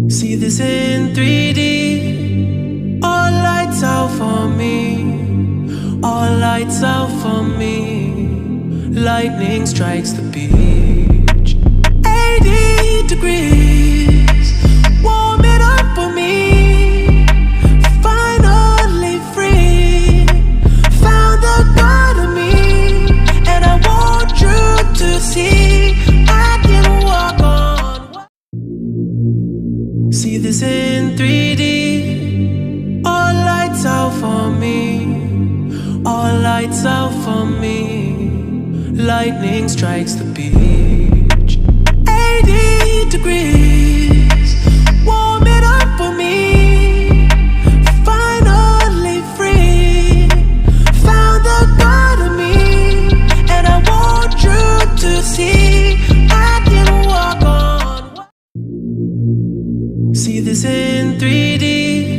See this in 3D. All lights out for me. All lights out for me. Lightning strikes the beach. 80 degrees. Warm it up for me. Finally free. Found the God of me. And I want you to see I can walk on. See this in 3D. All lights out for me. All lights out for me. Lightning strikes the beach. 80 degrees. Warm it up for me. Finally free. Found the God of me. And I want you to see I can walk on. See this in 3D.